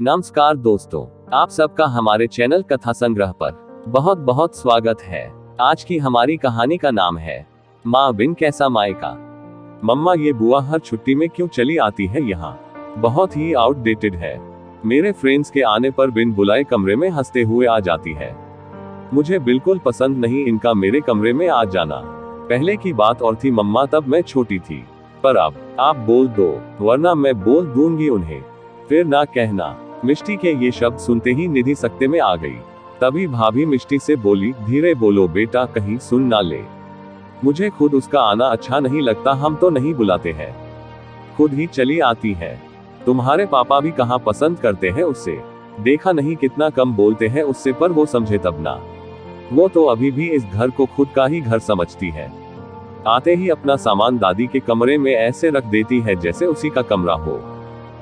नमस्कार दोस्तों, आप सबका हमारे चैनल कथा संग्रह पर बहुत बहुत स्वागत है। आज की हमारी कहानी का नाम है माँ बिन कैसा मायका। मम्मा, ये बुआ हर छुट्टी में क्यों चली आती है यहाँ? बहुत ही आउटडेटेड है। मेरे फ्रेंड्स के आने पर बिन बुलाए कमरे में हंसते हुए आ जाती है। मुझे बिल्कुल पसंद नहीं इनका मेरे कमरे में आ जाना। पहले की बात और थी मम्मा, तब मैं छोटी थी, पर अब आप बोल दो वरना मैं बोल दूंगी उन्हें, फिर ना कहना। मिष्टी के ये शब्द सुनते ही निधि सकते में आ गई। तभी भाभी मिष्टी से बोली, धीरे बोलो बेटा, कहीं सुन ना ले। मुझे खुद उसका आना अच्छा नहीं लगता, हम तो नहीं बुलाते हैं, खुद ही चली आती है। तुम्हारे पापा भी कहाँ पसंद करते हैं उससे, देखा नहीं कितना कम बोलते हैं उससे, पर वो समझे तब ना। वो तो अभी भी इस घर को खुद का ही घर समझती है। आते ही अपना सामान दादी के कमरे में ऐसे रख देती है जैसे उसी का कमरा हो।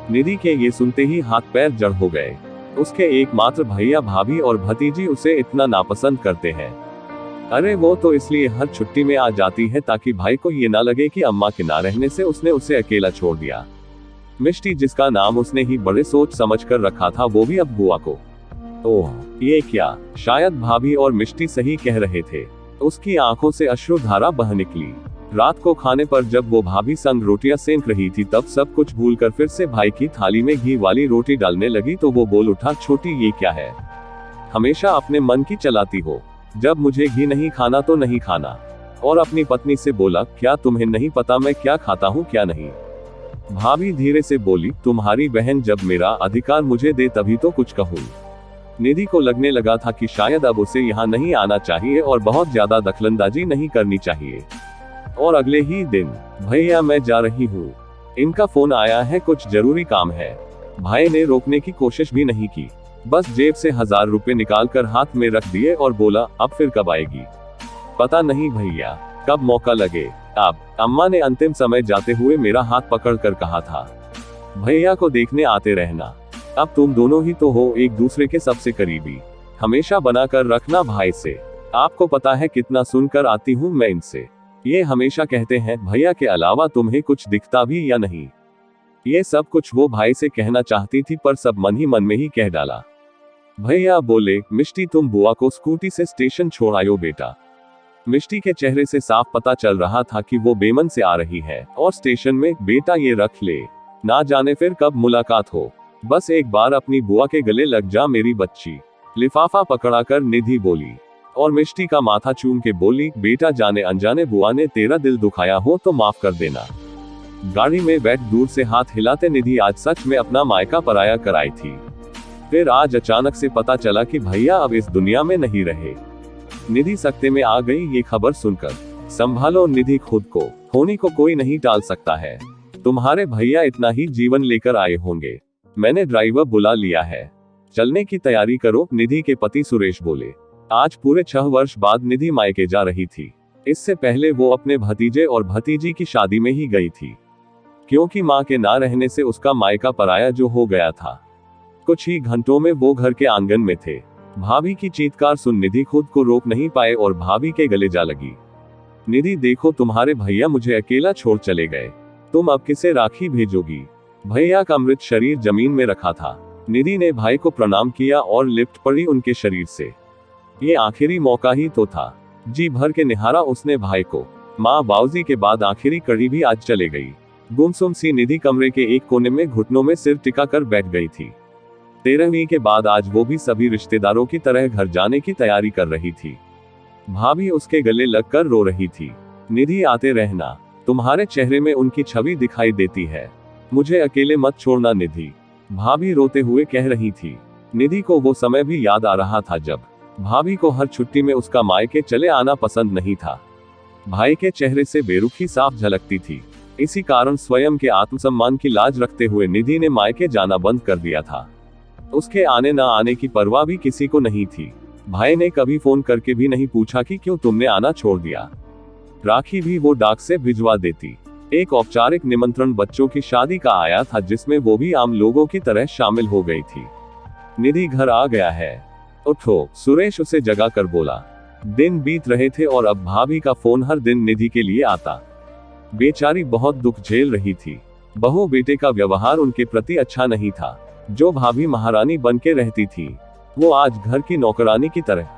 निधि के ये सुनते ही हाथ पैर जड़ हो गए। उसके एकमात्र भैया भाभी और भतीजी उसे इतना नापसंद करते हैं। अरे वो तो इसलिए हर छुट्टी में आ जाती है ताकि भाई को ये ना लगे कि अम्मा के ना रहने से उसने उसे अकेला छोड़ दिया। मिष्टी, जिसका नाम उसने ही बड़े सोच समझ कर रखा था, वो भी अब बुआ को। ओह, ये क्या? शायद भाभी और मिष्टी सही कह रहे थे। उसकी आंखों से अश्रुधारा बह निकली। रात को खाने पर जब वो भाभी संग रोटियां सेंक रही थी, तब सब कुछ भूलकर फिर से भाई की थाली में घी वाली रोटी डालने लगी तो वो बोल उठा, छोटी ये क्या है? हमेशा अपने मन की चलाती हो, जब मुझे घी नहीं खाना तो नहीं खाना। और अपनी पत्नी से बोला, क्या तुम्हें नहीं पता मैं क्या खाता हूँ क्या नहीं? भाभी धीरे से बोली, तुम्हारी बहन जब मेरा अधिकार मुझे दे तभी तो कुछ कहूँ। निधि को लगने लगा था कि शायद अब उसे यहाँ नहीं आना चाहिए और बहुत ज्यादा दखलंदाजी नहीं करनी चाहिए। और अगले ही दिन, भैया मैं जा रही हूँ, इनका फोन आया है, कुछ जरूरी काम है। भाई ने रोकने की कोशिश भी नहीं की, बस जेब से 1000 रुपए निकालकर हाथ में रख दिए और बोला, अब फिर कब आएगी? पता नहीं भैया, कब मौका लगे। अब अम्मा ने अंतिम समय जाते हुए मेरा हाथ पकड़ कर कहा था, भैया को देखने आते रहना। अब तुम दोनों ही तो हो एक दूसरे के सबसे करीबी, हमेशा बना कर रखना भाई से। आपको पता है कितना सुनकर आती हूँ मैं इनसे। ये हमेशा कहते हैं, भैया के अलावा तुम्हें कुछ दिखता भी या नहीं। ये सब कुछ वो भाई से कहना चाहती थी, पर सब मन ही मन में ही कह डाला। भैया बोले, मिष्टी तुम बुआ को स्कूटी से स्टेशन छोड़ आयो बेटा। मिष्टी के चेहरे से साफ पता चल रहा था कि वो बेमन से आ रही है। और स्टेशन में, बेटा ये रख ले, ना जाने फिर कब मुलाकात हो, बस एक बार अपनी बुआ के गले लग जा मेरी बच्ची। लिफाफा पकड़ाकर निधि बोली और मिष्टी का माथा चूम के बोली, बेटा जाने अनजाने बुआ ने तेरा दिल दुखाया हो तो माफ कर देना। गाड़ी में बैठ दूर से हाथ हिलाते निधि आज सच में अपना मायका पराया कर आई थी। फिर आज अचानक से पता चला कि भैया अब इस दुनिया में नहीं रहे। निधि सकते में आ गई ये खबर सुनकर। संभालो निधि खुद को, होनी को कोई नहीं टाल सकता है। तुम्हारे भैया इतना ही जीवन लेकर आए होंगे, मैंने ड्राइवर बुला लिया है, चलने की तैयारी करो, निधि के पति सुरेश बोले। आज पूरे 6 वर्ष बाद निधि मायके जा रही थी। इससे पहले वो अपने भतीजे और भतीजी की शादी में ही गई थी, क्योंकि मां के ना रहने से उसका मायका पराया जो हो गया था। कुछ ही घंटों में वो घर के आंगन में थे। भाभी की चीत्कार सुन निधि खुद को रोक नहीं पाए और भाभी के गले जा लगी। निधि देखो, तुम्हारे भैया मुझे अकेला छोड़ चले गए, तुम अब किसे राखी भेजोगी? भैया का मृत शरीर जमीन में रखा था। निधि ने भाई को प्रणाम किया और लिपट पड़ी उनके शरीर से। ये आखिरी मौका ही तो था। जी भर के निहारा उसने भाई को। माँ बाऊजी के बाद आखिरी कड़ी भी आज चले गई। गुमसुम सी निधि कमरे के एक कोने में घुटनों में सिर टिका कर बैठ गई थी। 13वीं के बाद आज वो भी सभी रिश्तेदारों की तरह घर जाने की तैयारी कर रही थी। भाभी उसके गले लगकर रो रही थी। निधि आते रहना, तुम्हारे चेहरे में उनकी छवि दिखाई देती है, मुझे अकेले मत छोड़ना निधि, भाभी रोते हुए कह रही थी। निधि को वो समय भी याद आ रहा था जब भाभी को हर छुट्टी में उसका मायके चले आना पसंद नहीं था। भाई के चेहरे से बेरुखी साफ झलकती थी। इसी कारण स्वयं के आत्मसम्मान की लाज रखते हुए निधि ने मायके जाना बंद कर दिया था। उसके आने न आने की परवाह भी किसी को नहीं थी। भाई ने कभी फोन करके भी नहीं पूछा कि क्यों तुमने आना छोड़ दिया। राखी भी वो डाक से भिजवा देती। एक औपचारिक निमंत्रण बच्चों की शादी का आया था, जिसमें वो भी आम लोगों की तरह शामिल हो गई थी। निधि घर आ गया है, उठो, सुरेश उसे जगा कर बोला। दिन बीत रहे थे और अब भाभी का फोन हर दिन निधि के लिए आता। बेचारी बहुत दुख झेल रही थी। बहू बेटे का व्यवहार उनके प्रति अच्छा नहीं था। जो भाभी महारानी बन के रहती थी, वो आज घर की नौकरानी की तरह।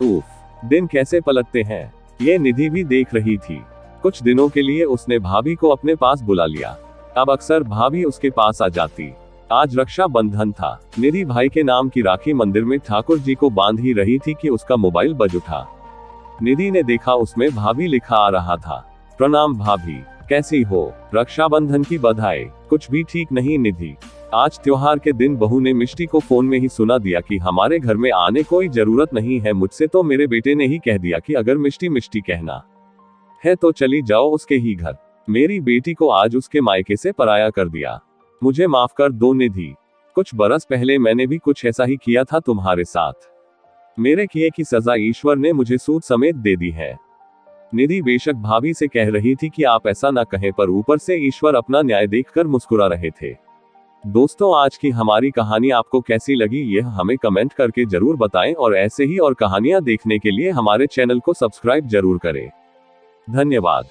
उफ, दिन कैसे पलटते हैं। ये निधि भी देख रही थी। कुछ दिनों के लिए उसने भाभी को अपने पास बुला लिया। अब अक्सर भाभी उसके पास आ जाती। आज रक्षाबंधन था। निधि भाई के नाम की राखी मंदिर में ठाकुर जी को बांध ही रही थी कि उसका मोबाइल बज उठा। निधि ने देखा उसमें भाभी लिखा आ रहा था। प्रणाम भाभी, कैसी हो? रक्षाबंधन की बधाई। कुछ भी ठीक नहीं निधि। आज त्योहार के दिन बहू ने मिष्टी को फोन में ही सुना दिया कि हमारे घर में आने कोई जरूरत नहीं है। मुझसे तो मेरे बेटे ने ही कह दिया कि अगर मिष्टी मिष्टी कहना है तो चली जाओ उसके ही घर। मेरी बेटी को आज उसके मायके से पराया कर दिया। मुझे माफ कर दो निधि। कुछ बरस पहले मैंने भी कुछ ऐसा ही किया था तुम्हारे साथ। मेरे किए की सजा ईश्वर ने मुझे सूद समेत दे दी है। निधि बेशक भाभी से कह रही थी कि आप ऐसा ना कहें, पर ऊपर से ईश्वर अपना न्याय देखकर मुस्कुरा रहे थे। दोस्तों, आज की हमारी कहानी आपको कैसी लगी यह हमें कमेंट करके जरूर बताएं और ऐसे ही और कहानियां देखने के लिए हमारे चैनल को सब्सक्राइब जरूर करें। धन्यवाद।